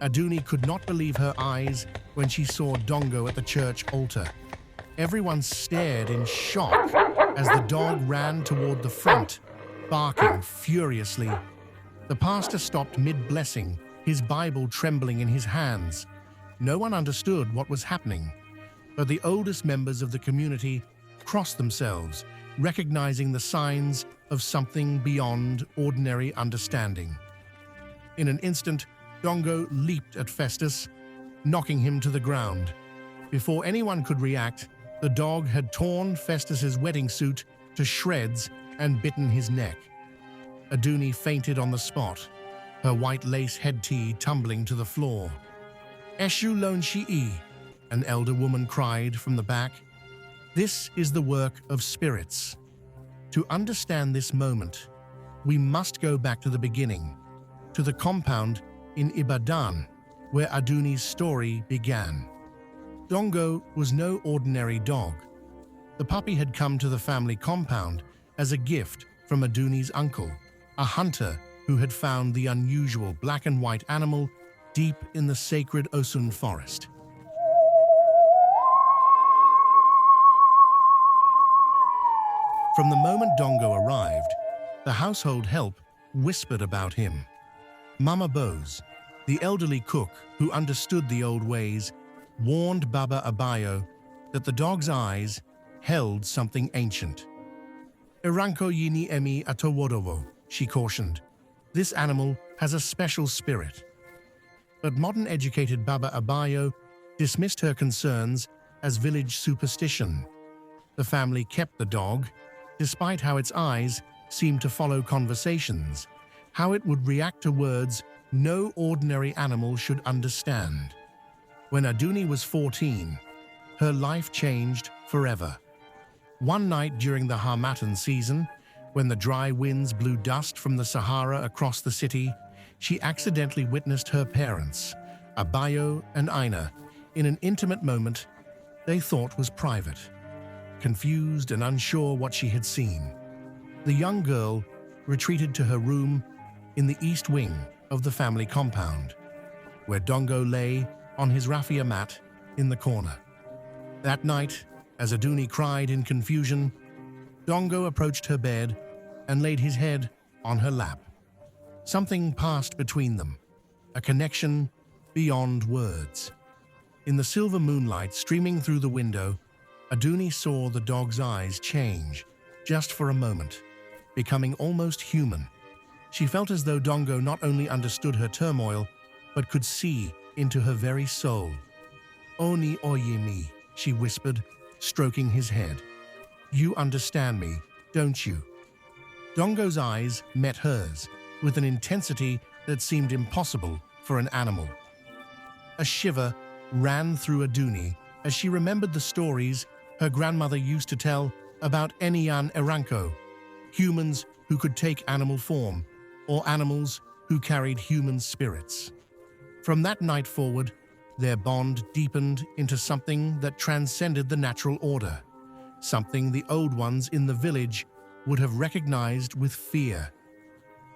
Aduni could not believe her eyes when she saw Dongo at the church altar. Everyone stared in shock as the dog ran toward the front, barking furiously. The pastor stopped mid-blessing, his Bible trembling in his hands. No one understood what was happening, but the oldest members of the community crossed themselves, recognizing the signs of something beyond ordinary understanding. In an instant, Dongo leaped at Festus, knocking him to the ground. Before anyone could react, the dog had torn Festus's wedding suit to shreds and bitten his neck. Aduni fainted on the spot, her white lace head tee tumbling to the floor. "Eshu lon shi'i," an elder woman cried from the back. This is the work of spirits. To understand this moment, we must go back to the beginning, to the compound in Ibadan, where Aduni's story began. Dongo was no ordinary dog. The puppy had come to the family compound as a gift from Aduni's uncle, a hunter who had found the unusual black and white animal deep in the sacred Osun forest. From the moment Dongo arrived, the household help whispered about him. Mama Bose, the elderly cook who understood the old ways, warned Baba Abayo that the dog's eyes held something ancient. "Iranko yini emi atowodowo," she cautioned. "This animal has a special spirit." But modern-educated Baba Abayo dismissed her concerns as village superstition. The family kept the dog, despite how its eyes seemed to follow conversations, how it would react to words no ordinary animal should understand. When Aduni was 14, her life changed forever. One night during the Harmattan season, when the dry winds blew dust from the Sahara across the city, she accidentally witnessed her parents, Abayo and Aina, in an intimate moment they thought was private. Confused and unsure what she had seen, the young girl retreated to her room in the east wing of the family compound, where Dongo lay on his raffia mat in the corner. That night, as Aduni cried in confusion, Dongo approached her bed and laid his head on her lap. Something passed between them, a connection beyond words. In the silver moonlight streaming through the window, Aduni saw the dog's eyes change, just for a moment, becoming almost human. She felt as though Dongo not only understood her turmoil, but could see into her very soul. "Oni oyemi," she whispered, stroking his head. "You understand me, don't you?" Dongo's eyes met hers, with an intensity that seemed impossible for an animal. A shiver ran through Aduni as she remembered the stories her grandmother used to tell about Eniyan Eranko, humans who could take animal form, or animals who carried human spirits. From that night forward, their bond deepened into something that transcended the natural order, something the old ones in the village would have recognized with fear.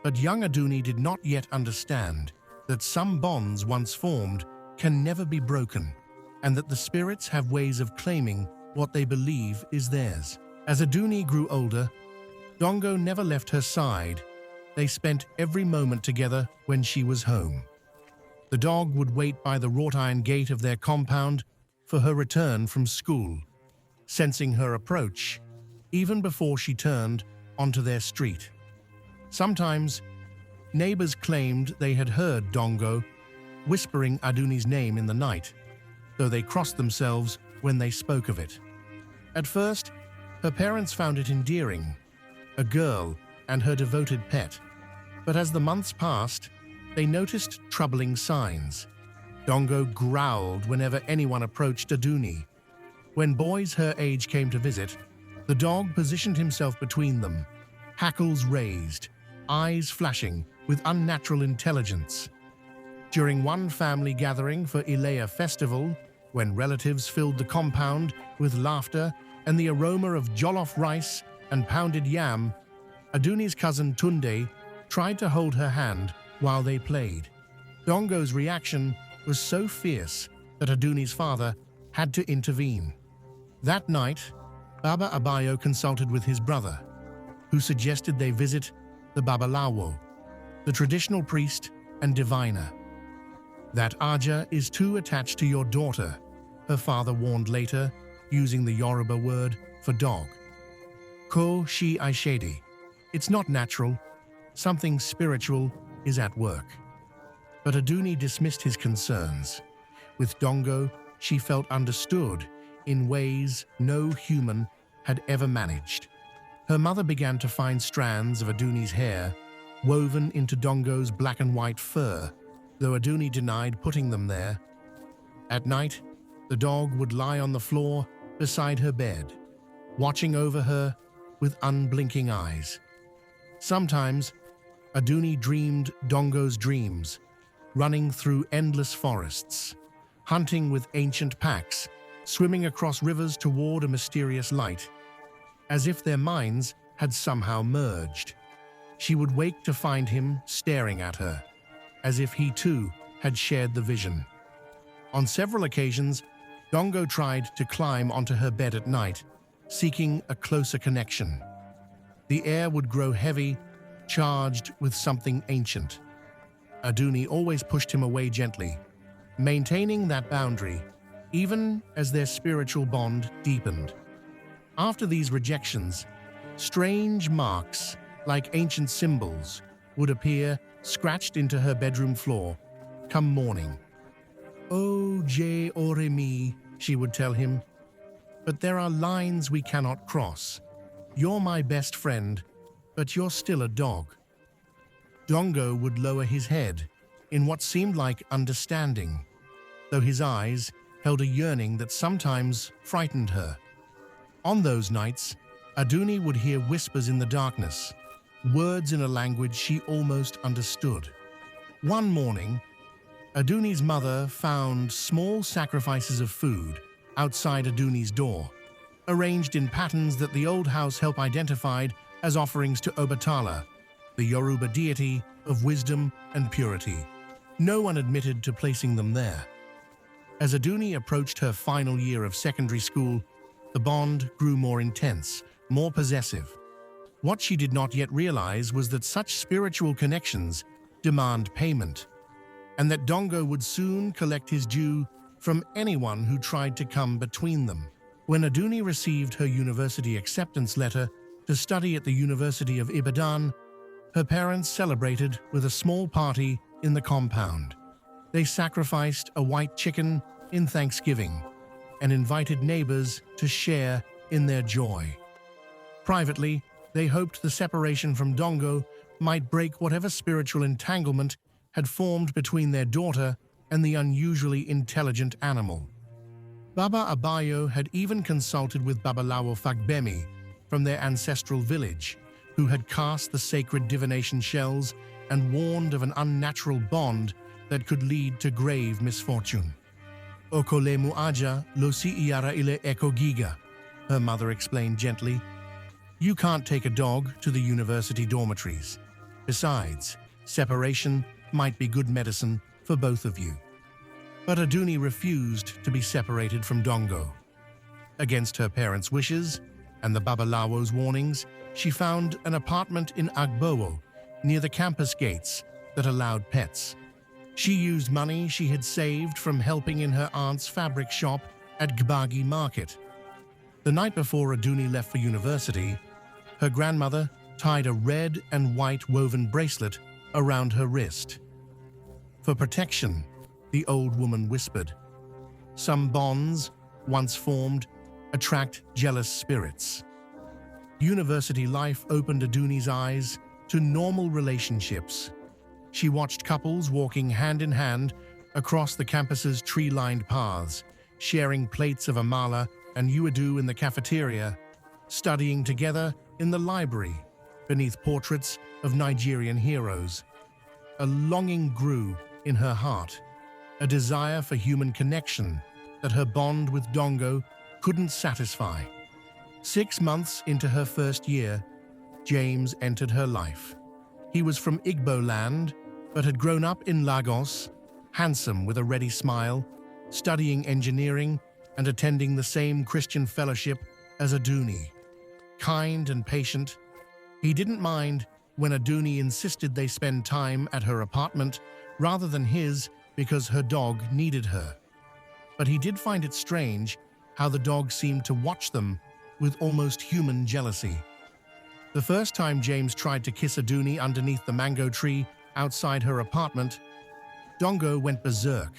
But young Aduni did not yet understand that some bonds once formed can never be broken, and that the spirits have ways of claiming what they believe is theirs. As Aduni grew older, Dongo never left her side. They spent every moment together when she was home. The dog would wait by the wrought iron gate of their compound for her return from school, sensing her approach even before she turned onto their street. Sometimes, neighbors claimed they had heard Dongo whispering Aduni's name in the night, though they crossed themselves when they spoke of it. At first, her parents found it endearing, a girl and her devoted pet. But as the months passed, they noticed troubling signs. Dongo growled whenever anyone approached Aduni. When boys her age came to visit, the dog positioned himself between them, hackles raised, eyes flashing with unnatural intelligence. During one family gathering for Ilea festival, when relatives filled the compound with laughter and the aroma of jollof rice and pounded yam, Aduni's cousin Tunde tried to hold her hand while they played. Dongo's reaction was so fierce that Aduni's father had to intervene. That night, Baba Abayo consulted with his brother, who suggested they visit the Babalawo, the traditional priest and diviner. "That Aja is too attached to your daughter," her father warned later, using the Yoruba word for dog. "Ko shi aishedi." It's not natural. Something spiritual is at work. But Aduni dismissed his concerns. With Dongo, she felt understood in ways no human had ever managed. Her mother began to find strands of Aduni's hair woven into Dongo's black and white fur, though Aduni denied putting them there. At night, the dog would lie on the floor beside her bed, watching over her with unblinking eyes. Sometimes, Aduni dreamed Dongo's dreams, running through endless forests, hunting with ancient packs, swimming across rivers toward a mysterious light, as if their minds had somehow merged. She would wake to find him staring at her, as if he too had shared the vision. On several occasions, Dongo tried to climb onto her bed at night, seeking a closer connection. The air would grow heavy, charged with something ancient. Aduni always pushed him away gently, maintaining that boundary, even as their spiritual bond deepened. After these rejections, strange marks, like ancient symbols, would appear scratched into her bedroom floor come morning. "Oh, je ore mi," she would tell him, "but there are lines we cannot cross. You're my best friend, but you're still a dog." Dongo would lower his head in what seemed like understanding, though his eyes held a yearning that sometimes frightened her. On those nights, Aduni would hear whispers in the darkness, words in a language she almost understood. One morning, Aduni's mother found small sacrifices of food outside Aduni's door, arranged in patterns that the old house help identified as offerings to Obatala, the Yoruba deity of wisdom and purity. No one admitted to placing them there. As Aduni approached her final year of secondary school, the bond grew more intense, more possessive. What she did not yet realize was that such spiritual connections demand payment, and that Dongo would soon collect his due from anyone who tried to come between them. When Aduni received her university acceptance letter to study at the University of Ibadan, her parents celebrated with a small party in the compound. They sacrificed a white chicken in Thanksgiving and invited neighbors to share in their joy. Privately, they hoped the separation from Dongo might break whatever spiritual entanglement had formed between their daughter and the unusually intelligent animal. Baba Abayo had even consulted with Babalawo Fagbemi from their ancestral village, who had cast the sacred divination shells and warned of an unnatural bond that could lead to grave misfortune. "Okolemu aja lo si iara ile ekogiga," her mother explained gently. "You can't take a dog to the university dormitories. Besides, separation might be good medicine for both of you." But Aduni refused to be separated from Dongo. Against her parents' wishes and the Babalawo's warnings, she found an apartment in Agbowo, near the campus gates, that allowed pets. She used money she had saved from helping in her aunt's fabric shop at Gbagi Market. The night before Aduni left for university, her grandmother tied a red and white woven bracelet around her wrist. "For protection," the old woman whispered. "Some bonds, once formed, attract jealous spirits." University life opened Aduni's eyes to normal relationships. She watched couples walking hand in hand across the campus's tree-lined paths, sharing plates of amala and uadu in the cafeteria, studying together in the library beneath portraits of Nigerian heroes. A longing grew in her heart, a desire for human connection that her bond with Dongo couldn't satisfy. 6 months into her first year, James entered her life. He was from Igbo land, but had grown up in Lagos handsome with a ready smile, studying engineering and attending the same Christian fellowship as Aduni. Kind and patient, he didn't mind when Aduni insisted they spend time at her apartment rather than his because her dog needed her. But he did find it strange how the dog seemed to watch them with almost human jealousy. The first time James tried to kiss Aduni underneath the mango tree outside her apartment, Dongo went berserk.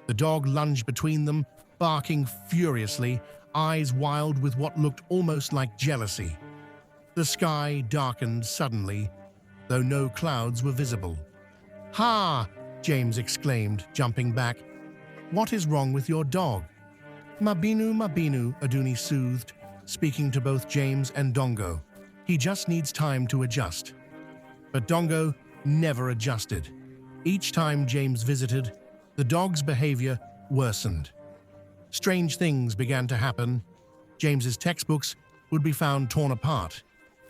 The dog lunged between them, barking furiously, eyes wild with what looked almost like jealousy. The sky darkened suddenly, though no clouds were visible. "Ha!" James exclaimed, jumping back. "What is wrong with your dog?" "Mabinu, Mabinu," Aduni soothed, speaking to both James and Dongo. "He just needs time to adjust." But Dongo never adjusted. Each time James visited, the dog's behavior worsened. Strange things began to happen. James's textbooks would be found torn apart,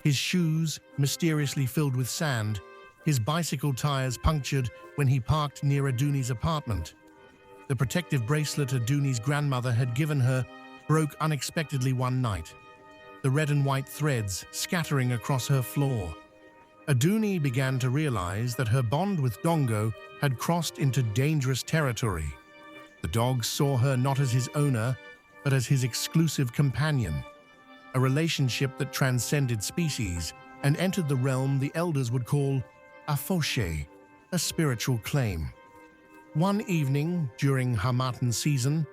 his shoes mysteriously filled with sand, his bicycle tires punctured when he parked near Aduni's apartment. The protective bracelet Aduni's grandmother had given her broke unexpectedly one night, the red and white threads scattering across her floor. Aduni began to realize that her bond with Dongo had crossed into dangerous territory. The dog saw her not as his owner, but as his exclusive companion, a relationship that transcended species and entered the realm the elders would call a fauché, a spiritual claim. One evening during Harmattan season,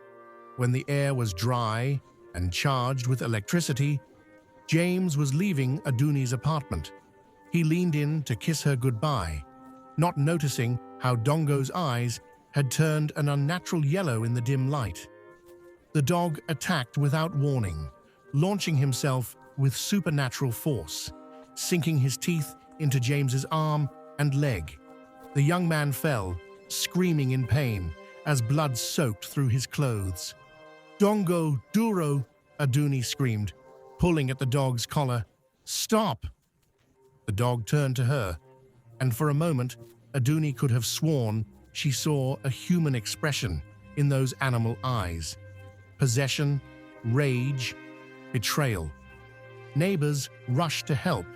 when the air was dry and charged with electricity, James was leaving Aduni's apartment. He leaned in to kiss her goodbye, not noticing how Dongo's eyes had turned an unnatural yellow in the dim light. The dog attacked without warning, launching himself with supernatural force, sinking his teeth into James's arm and leg. The young man fell, screaming in pain as blood soaked through his clothes. "Dongo, duro!" Aduni screamed, pulling at the dog's collar. "Stop!" The dog turned to her, and for a moment, Aduni could have sworn she saw a human expression in those animal eyes. Possession, rage, betrayal. Neighbors rushed to help,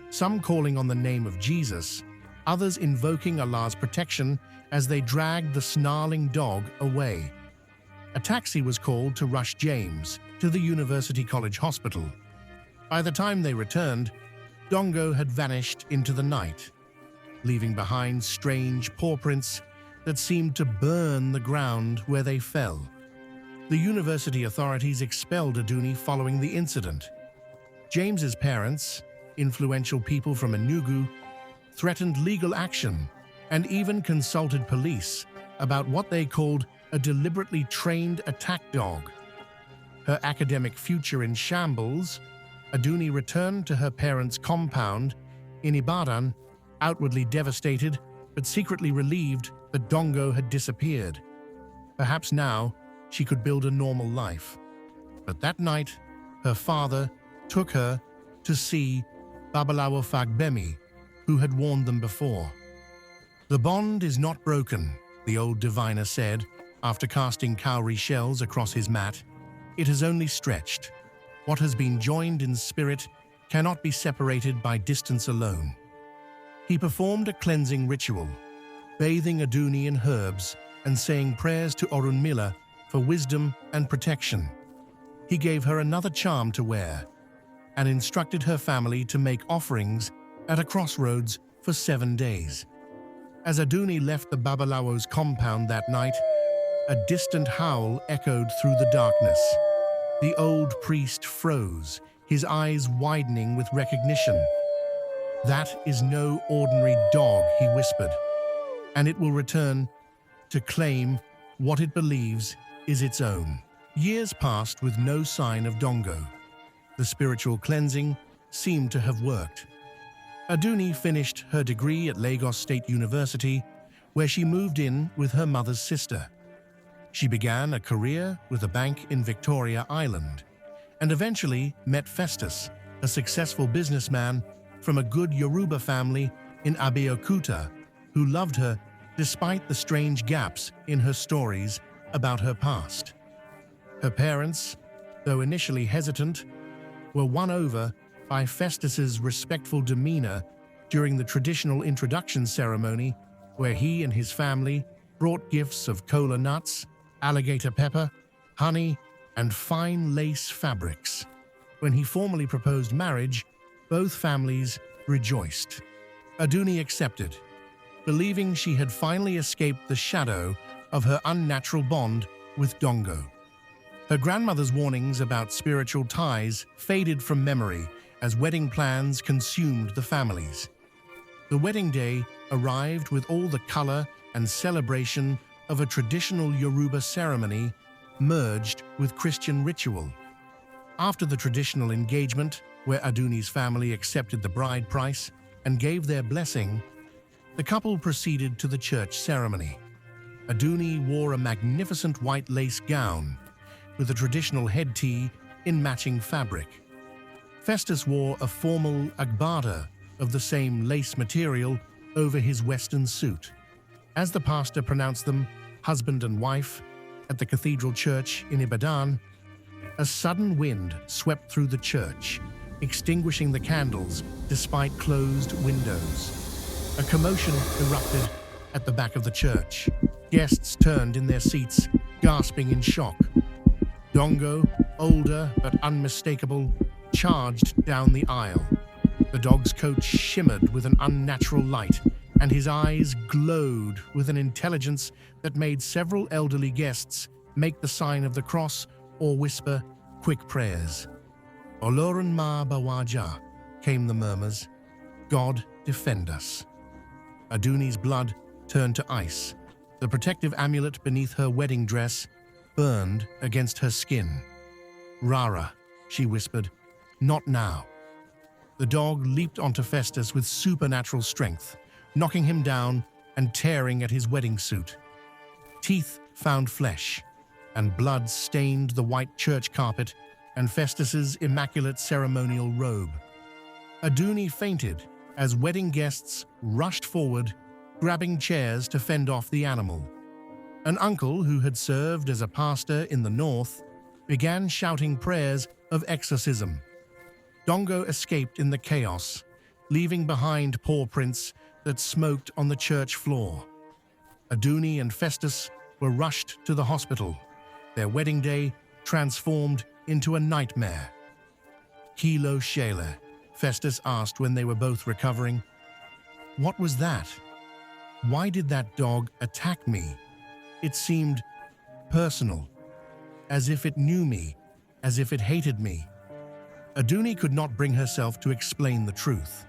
some calling on the name of Jesus, others invoking Allah's protection as they dragged the snarling dog away. A taxi was called to rush James to the University College Hospital. By the time they returned, Dongo had vanished into the night, leaving behind strange paw prints that seemed to burn the ground where they fell. The university authorities expelled Aduni following the incident. James's parents, influential people from Enugu, threatened legal action and even consulted police about what they called a deliberately trained attack dog. Her academic future in shambles, Aduni returned to her parents' compound in Ibadan, outwardly devastated but secretly relieved that Dongo had disappeared. Perhaps now she could build a normal life. But that night, her father took her to see Babalawo Fagbemi, who had warned them before. "The bond is not broken," the old diviner said, after casting cowrie shells across his mat. "It has only stretched. What has been joined in spirit cannot be separated by distance alone." He performed a cleansing ritual, bathing Aduni in herbs and saying prayers to Orunmila for wisdom and protection. He gave her another charm to wear and instructed her family to make offerings at a crossroads for 7 days. As Aduni left the Babalawo's compound that night, a distant howl echoed through the darkness. The old priest froze, his eyes widening with recognition. "That is no ordinary dog," he whispered, "and it will return to claim what it believes is its own." Years passed with no sign of Dongo. The spiritual cleansing seemed to have worked. Aduni finished her degree at Lagos State University, where she moved in with her mother's sister. She began a career with a bank in Victoria Island, and eventually met Festus, a successful businessman from a good Yoruba family in Abeokuta, who loved her despite the strange gaps in her stories about her past. Her parents, though initially hesitant, were won over by Festus's respectful demeanor during the traditional introduction ceremony, where he and his family brought gifts of kola nuts, alligator pepper, honey, and fine lace fabrics. When he formally proposed marriage, both families rejoiced. Aduni accepted, believing she had finally escaped the shadow of her unnatural bond with Dongo. Her grandmother's warnings about spiritual ties faded from memory as wedding plans consumed the families. The wedding day arrived with all the color and celebration of a traditional Yoruba ceremony merged with Christian ritual. After the traditional engagement, where Aduni's family accepted the bride price and gave their blessing, the couple proceeded to the church ceremony. Aduni wore a magnificent white lace gown with a traditional head tee in matching fabric. Festus wore a formal agbada of the same lace material over his western suit. As the pastor pronounced them husband and wife at the cathedral church in Ibadan, a sudden wind swept through the church, extinguishing the candles despite closed windows. A commotion erupted at the back of the church. Guests turned in their seats, gasping in shock. Dongo, older but unmistakable, charged down the aisle. The dog's coat shimmered with an unnatural light, and his eyes glowed with an intelligence that made several elderly guests make the sign of the cross or whisper quick prayers. Olorun ma bawaja, came the murmurs. God defend us. Aduni's blood turned to ice. The protective amulet beneath her wedding dress burned against her skin. Rara, she whispered, not now. The dog leaped onto Festus with supernatural strength, knocking him down and tearing at his wedding suit. Teeth found flesh, and blood stained the white church carpet and Festus's immaculate ceremonial robe. Aduni fainted as wedding guests rushed forward, grabbing chairs to fend off the animal. An uncle who had served as a pastor in the north began shouting prayers of exorcism. Dongo escaped in the chaos, leaving behind paw prints that smoked on the church floor. Aduni and Festus were rushed to the hospital, their wedding day transformed into a nightmare. Kilo Shele, Festus asked when they were both recovering. What was that? Why did that dog attack me? It seemed personal, as if it knew me, as if it hated me. Aduni could not bring herself to explain the truth.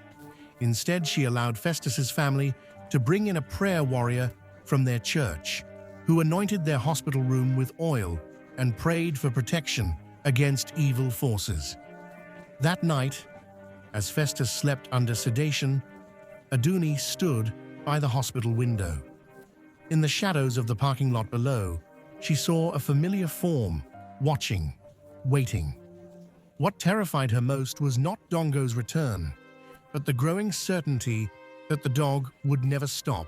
Instead, she allowed Festus's family to bring in a prayer warrior from their church, who anointed their hospital room with oil and prayed for protection against evil forces. That night, as Festus slept under sedation, Aduni stood by the hospital window. In the shadows of the parking lot below, she saw a familiar form, watching, waiting. What terrified her most was not Dongo's return, but the growing certainty that the dog would never stop,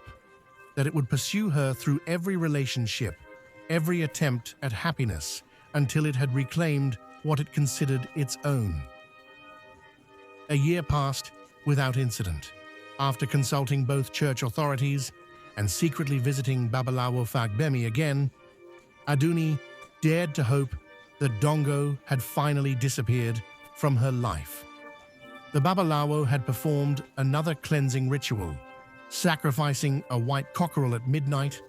that it would pursue her through every relationship, every attempt at happiness, until it had reclaimed what it considered its own. A year passed without incident. After consulting both church authorities and secretly visiting Babalawo Fagbemi again, Aduni dared to hope that Dongo had finally disappeared from her life. The Babalawo had performed another cleansing ritual, sacrificing a white cockerel at midnight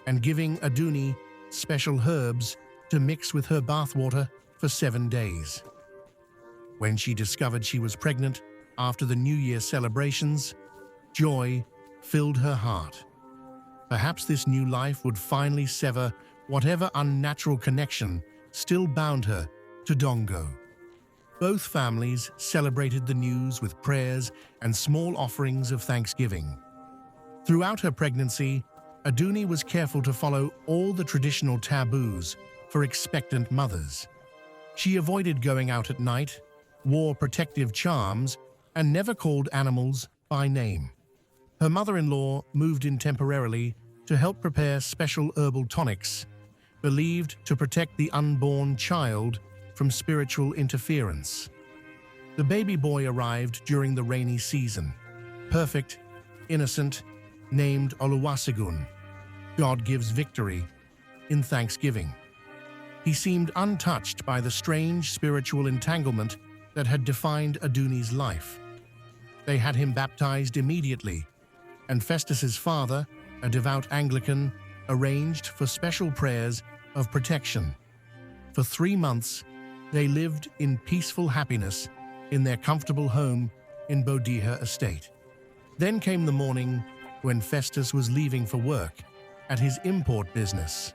and giving Aduni special herbs to mix with her bathwater for 7 days. When she discovered she was pregnant after the New Year celebrations, joy filled her heart. Perhaps this new life would finally sever whatever unnatural connection still bound her to Dongo. Both families celebrated the news with prayers and small offerings of thanksgiving. Throughout her pregnancy, Aduni was careful to follow all the traditional taboos for expectant mothers. She avoided going out at night, wore protective charms, and never called animals by name. Her mother-in-law moved in temporarily to help prepare special herbal tonics, believed to protect the unborn child from spiritual interference. The baby boy arrived during the rainy season, perfect, innocent, named Oluwasegun. God gives victory in thanksgiving. He seemed untouched by the strange spiritual entanglement that had defined Aduni's life. They had him baptized immediately, and Festus's father, a devout Anglican, arranged for special prayers of protection. For 3 months, they lived in peaceful happiness in their comfortable home in Bodiha Estate. Then came the morning when Festus was leaving for work at his import business.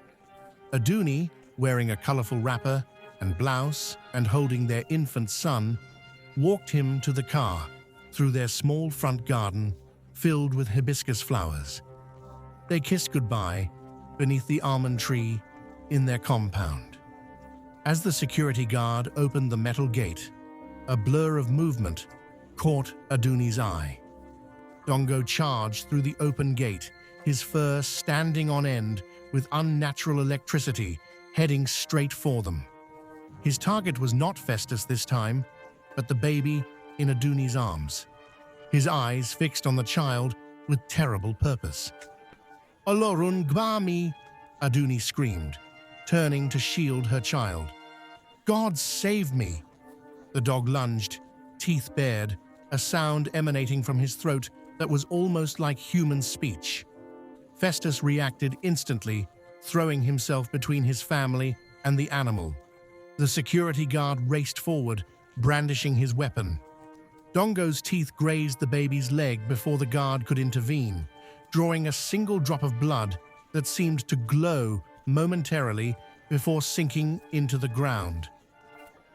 Aduni, wearing a colorful wrapper and blouse and holding their infant son, walked him to the car through their small front garden filled with hibiscus flowers. They kissed goodbye beneath the almond tree in their compound. As the security guard opened the metal gate, a blur of movement caught Aduni's eye. Dongo charged through the open gate, his fur standing on end with unnatural electricity, heading straight for them. His target was not Festus this time, but the baby in Aduni's arms, his eyes fixed on the child with terrible purpose. "Olorun Gbami!" Aduni screamed, turning to shield her child. "God save me!" The dog lunged, teeth bared, a sound emanating from his throat that was almost like human speech. Festus reacted instantly, throwing himself between his family and the animal. The security guard raced forward, brandishing his weapon. Dongo's teeth grazed the baby's leg before the guard could intervene, drawing a single drop of blood that seemed to glow momentarily before sinking into the ground.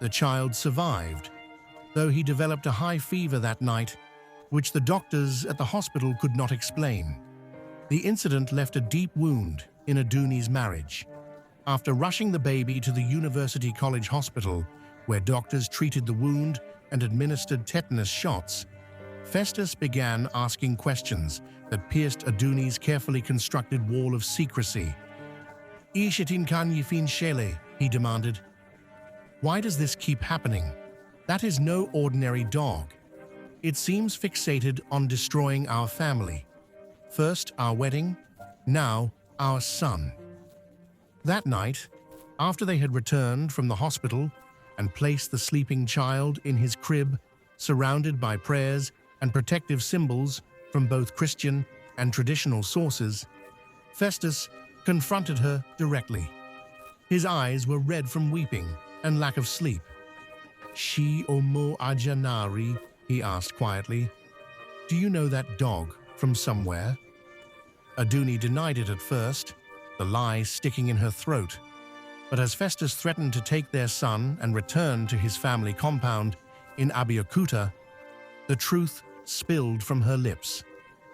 The child survived, though he developed a high fever that night, which the doctors at the hospital could not explain. The incident left a deep wound in Aduni's marriage. After rushing the baby to the University College Hospital, where doctors treated the wound and administered tetanus shots, Festus began asking questions that pierced Aduni's carefully constructed wall of secrecy. "Ishitin kan yifin shele," he demanded. "Why does this keep happening? That is no ordinary dog. It seems fixated on destroying our family. First our wedding, now our son." That night, after they had returned from the hospital and placed the sleeping child in his crib, surrounded by prayers and protective symbols from both Christian and traditional sources, Festus confronted her directly. His eyes were red from weeping and lack of sleep. "Shi omo ajanari," he asked quietly. "Do you know that dog from somewhere?" Aduni denied it at first, the lie sticking in her throat. But as Festus threatened to take their son and return to his family compound in Abeokuta, the truth spilled from her lips.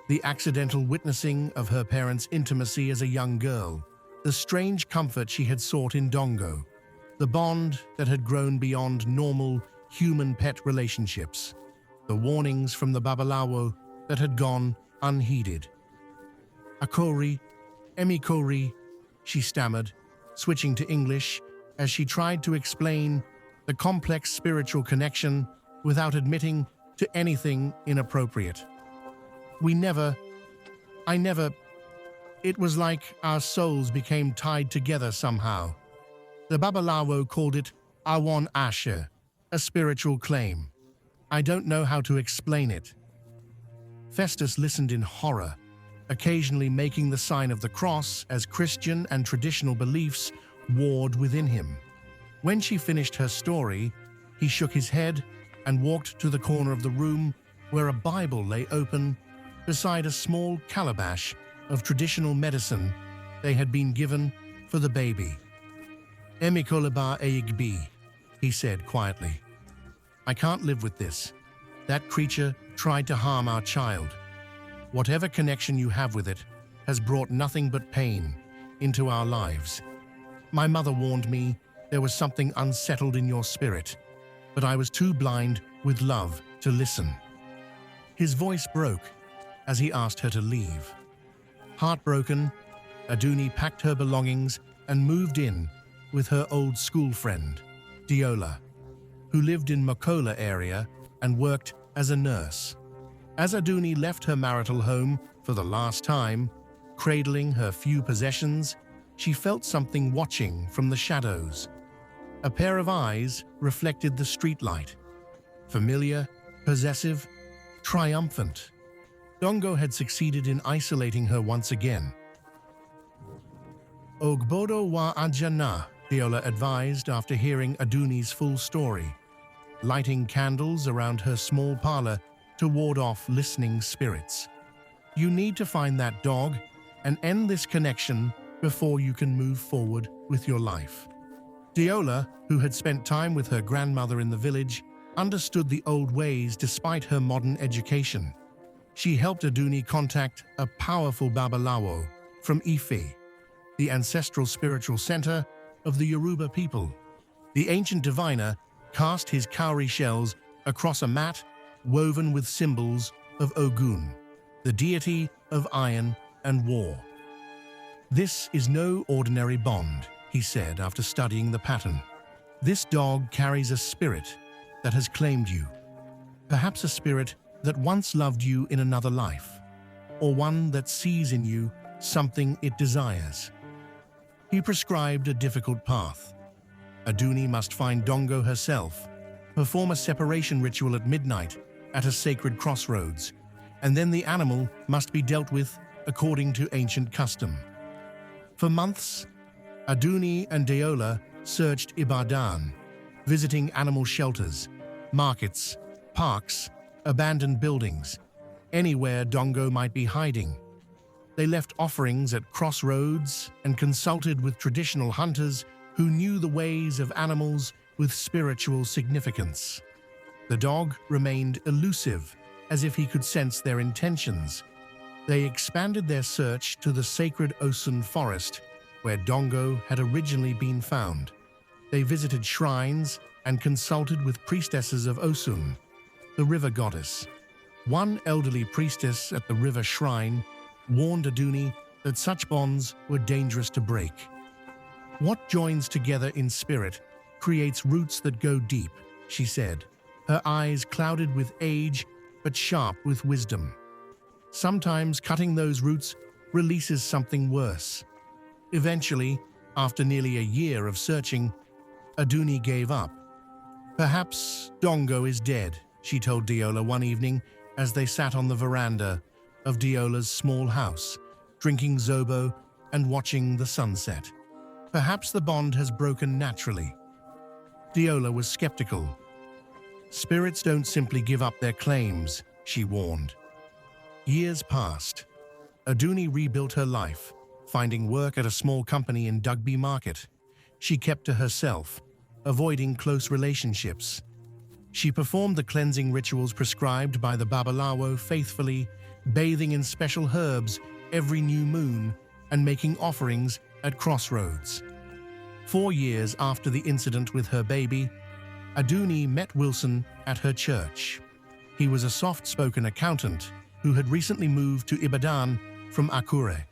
The accidental witnessing of her parents' intimacy as a young girl, the strange comfort she had sought in Dongo, the bond that had grown beyond normal human-pet relationships, the warnings from the Babalawo that had gone unheeded. "Akori, Emikori," she stammered, switching to English as she tried to explain the complex spiritual connection without admitting to anything inappropriate. I never, it was like our souls became tied together somehow. The Babalawo called it Awan Asher, a spiritual claim. I don't know how to explain it." Festus listened in horror, occasionally making the sign of the cross as Christian and traditional beliefs warred within him. When she finished her story, he shook his head and walked to the corner of the room where a Bible lay open beside a small calabash of traditional medicine they had been given for the baby. "Emikolaba Eyigbi," he said quietly. "I can't live with this. That creature tried to harm our child. Whatever connection you have with it has brought nothing but pain into our lives. My mother warned me there was something unsettled in your spirit, but I was too blind with love to listen." His voice broke, as he asked her to leave. Heartbroken, Aduni packed her belongings and moved in with her old school friend, Diola, who lived in Makola area and worked as a nurse. As Aduni left her marital home for the last time, cradling her few possessions, she felt something watching from the shadows. A pair of eyes reflected the streetlight. Familiar, possessive, triumphant. Dongo had succeeded in isolating her once again. Ogbodo wa Ajana, Diola advised after hearing Aduni's full story, lighting candles around her small parlor to ward off listening spirits. You need to find that dog and end this connection before you can move forward with your life. Diola, who had spent time with her grandmother in the village, understood the old ways despite her modern education. She helped Aduni contact a powerful Babalawo from Ife, the ancestral spiritual center of the Yoruba people. The ancient diviner cast his cowrie shells across a mat woven with symbols of Ogun, the deity of iron and war. "This is no ordinary bond," he said after studying the pattern. "This dog carries a spirit that has claimed you. Perhaps a spirit that once loved you in another life, or one that sees in you something it desires." He prescribed a difficult path. Aduni must find Dongo herself, perform a separation ritual at midnight at a sacred crossroads, and then the animal must be dealt with according to ancient custom. For months, Aduni and Diola searched Ibadan, visiting animal shelters, markets, parks, abandoned buildings, anywhere Dongo might be hiding. They left offerings at crossroads and consulted with traditional hunters who knew the ways of animals with spiritual significance. The dog remained elusive, as if he could sense their intentions. They expanded their search to the sacred Osun forest, where Dongo had originally been found. They visited shrines and consulted with priestesses of Osun, the river goddess. One elderly priestess at the river shrine warned Aduni that such bonds were dangerous to break. "What joins together in spirit creates roots that go deep," she said, her eyes clouded with age but sharp with wisdom. "Sometimes cutting those roots releases something worse." Eventually, after nearly a year of searching, Aduni gave up. "Perhaps Dongo is dead," she told Diola one evening as they sat on the veranda of Diola's small house, drinking zobo and watching the sunset. "Perhaps the bond has broken naturally." Diola was skeptical. "Spirits don't simply give up their claims," she warned. Years passed. Aduni rebuilt her life, finding work at a small company in Dugby Market. She kept to herself, avoiding close relationships. She performed the cleansing rituals prescribed by the Babalawo faithfully, bathing in special herbs every new moon and making offerings at crossroads. 4 years after the incident with her baby, Aduni met Wilson at her church. He was a soft-spoken accountant who had recently moved to Ibadan from Akure.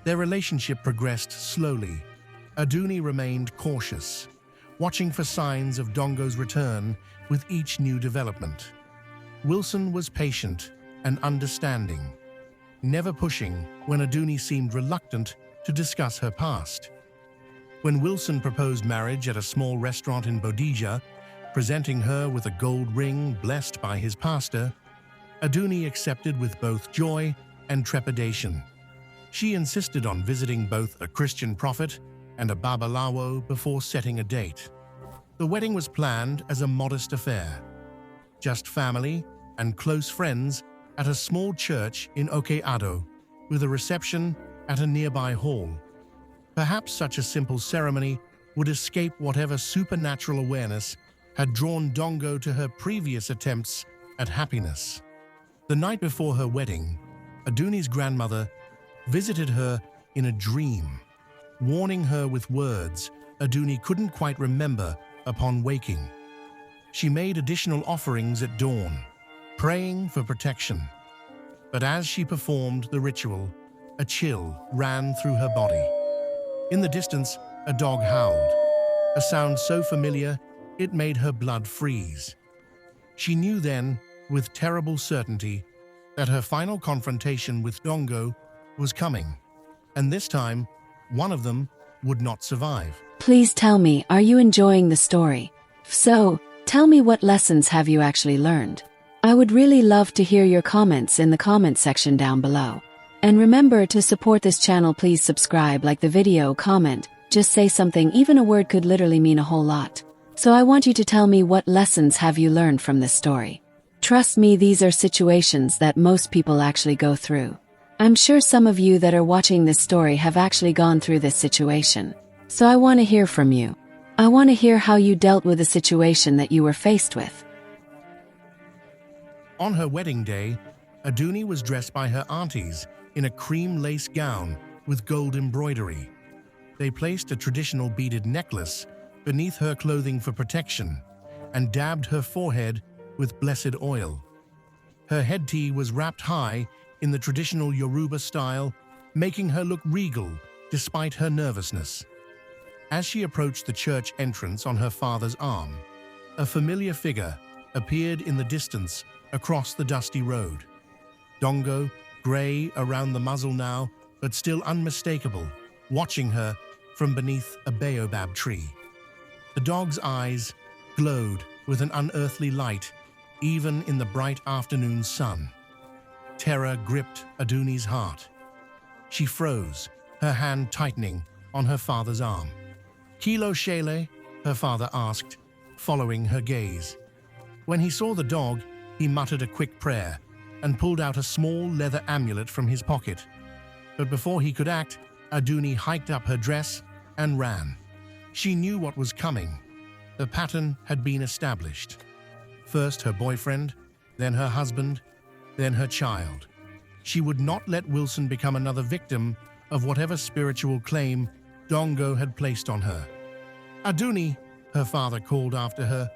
Their relationship progressed slowly. Aduni remained cautious, watching for signs of Dongo's return with each new development. Wilson was patient and understanding, never pushing when Aduni seemed reluctant to discuss her past. When Wilson proposed marriage at a small restaurant in Bodija, presenting her with a gold ring blessed by his pastor, Aduni accepted with both joy and trepidation. She insisted on visiting both a Christian prophet and a Babalawo before setting a date. The wedding was planned as a modest affair, just family and close friends at a small church in Okeado, with a reception at a nearby hall. Perhaps such a simple ceremony would escape whatever supernatural awareness had drawn Dongo to her previous attempts at happiness. The night before her wedding, Aduni's grandmother visited her in a dream, warning her with words Aduni couldn't quite remember upon waking. She made additional offerings at dawn, praying for protection. But as she performed the ritual, a chill ran through her body. In the distance, a dog howled, a sound so familiar it made her blood freeze. She knew then, with terrible certainty, that her final confrontation with Dongo was coming, and this time, one of them would not survive. Please tell me, are you enjoying the story? If so, tell me what lessons have you actually learned? I would really love to hear your comments in the comment section down below. And remember to support this channel, please subscribe, like the video, comment, just say something, even a word could literally mean a whole lot. So I want you to tell me what lessons have you learned from this story. Trust me, these are situations that most people actually go through. I'm sure some of you that are watching this story have actually gone through this situation. So I want to hear from you. I want to hear how you dealt with the situation that you were faced with. On her wedding day, Aduni was dressed by her aunties in a cream lace gown with gold embroidery. They placed a traditional beaded necklace beneath her clothing for protection and dabbed her forehead with blessed oil. Her headtie was wrapped high in the traditional Yoruba style, making her look regal despite her nervousness. As she approached the church entrance on her father's arm, a familiar figure appeared in the distance across the dusty road. Dongo, grey around the muzzle now, but still unmistakable, watching her from beneath a baobab tree. The dog's eyes glowed with an unearthly light, even in the bright afternoon sun. Terror gripped Aduni's heart. She froze, her hand tightening on her father's arm. "Kilo Shele?" her father asked, following her gaze. When he saw the dog, he muttered a quick prayer and pulled out a small leather amulet from his pocket. But before he could act, Aduni hiked up her dress and ran. She knew what was coming. The pattern had been established. First her boyfriend, then her husband, then her child. She would not let Wilson become another victim of whatever spiritual claim Dongo had placed on her. "Aduni," her father called after her.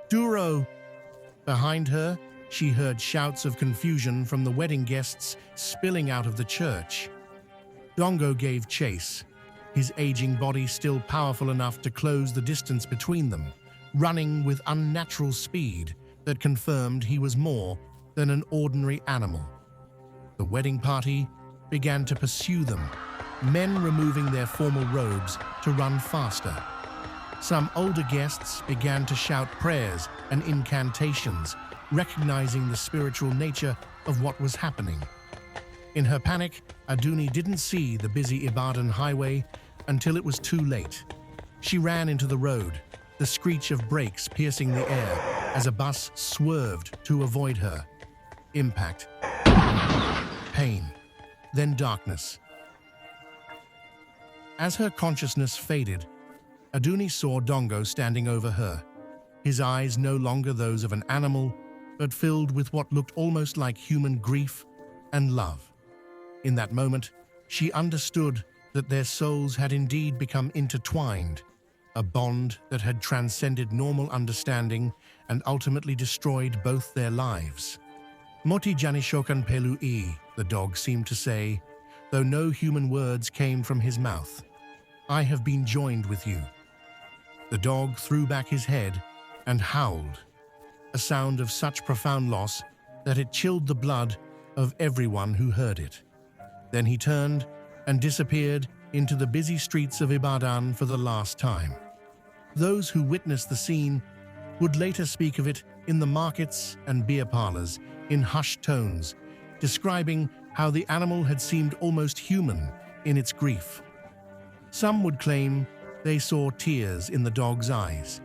"Duro!" Behind her, she heard shouts of confusion from the wedding guests spilling out of the church. Dongo gave chase, his aging body still powerful enough to close the distance between them, running with unnatural speed that confirmed he was more than an ordinary animal. The wedding party began to pursue them, men removing their formal robes to run faster. Some older guests began to shout prayers and incantations, recognizing the spiritual nature of what was happening. In her panic, Aduni didn't see the busy Ibadan highway until it was too late. She ran into the road, the screech of brakes piercing the air as a bus swerved to avoid her. Impact. Pain. Then darkness. As her consciousness faded, Aduni saw Dongo standing over her, his eyes no longer those of an animal, but filled with what looked almost like human grief and love. In that moment, she understood that their souls had indeed become intertwined, a bond that had transcended normal understanding and ultimately destroyed both their lives. "Moti janishokan pelu the dog seemed to say, though no human words came from his mouth. "I have been joined with you." The dog threw back his head and howled, a sound of such profound loss that it chilled the blood of everyone who heard it. Then he turned and disappeared into the busy streets of Ibadan for the last time. Those who witnessed the scene would later speak of it in the markets and beer parlors in hushed tones, describing how the animal had seemed almost human in its grief. Some would claim they saw tears in the dog's eyes,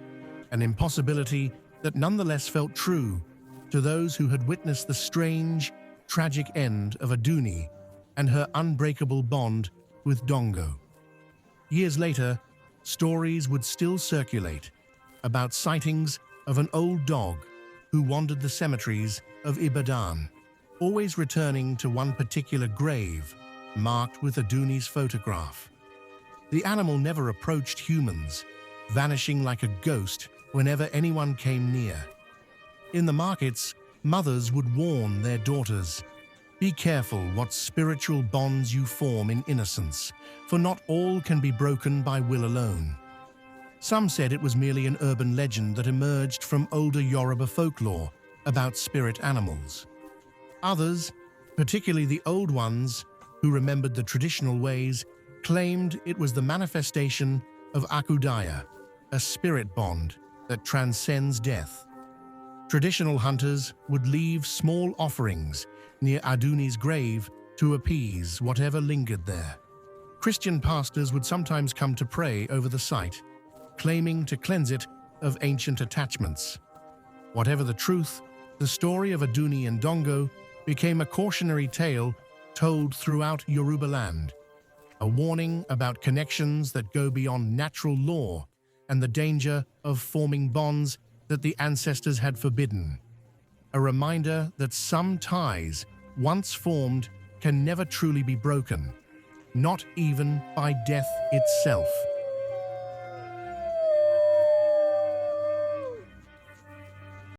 an impossibility that nonetheless felt true to those who had witnessed the strange, tragic end of Aduni and her unbreakable bond with Dongo. Years later, stories would still circulate about sightings of an old dog who wandered the cemeteries of Ibadan, always returning to one particular grave marked with Aduni's photograph. The animal never approached humans, vanishing like a ghost whenever anyone came near. In the markets, mothers would warn their daughters, Be careful what spiritual bonds you form in innocence, for not all can be broken by will alone. Some said it was merely an urban legend that emerged from older Yoruba folklore about spirit animals. Others, particularly the old ones who remembered the traditional ways, claimed it was the manifestation of Akudaya, a spirit bond that transcends death. Traditional hunters would leave small offerings near Aduni's grave to appease whatever lingered there. Christian pastors would sometimes come to pray over the site, claiming to cleanse it of ancient attachments. Whatever the truth, the story of Aduni and Dongo became a cautionary tale told throughout Yoruba land, a warning about connections that go beyond natural law and the danger of forming bonds that the ancestors had forbidden. A reminder that some ties, once formed, can never truly be broken, not even by death itself.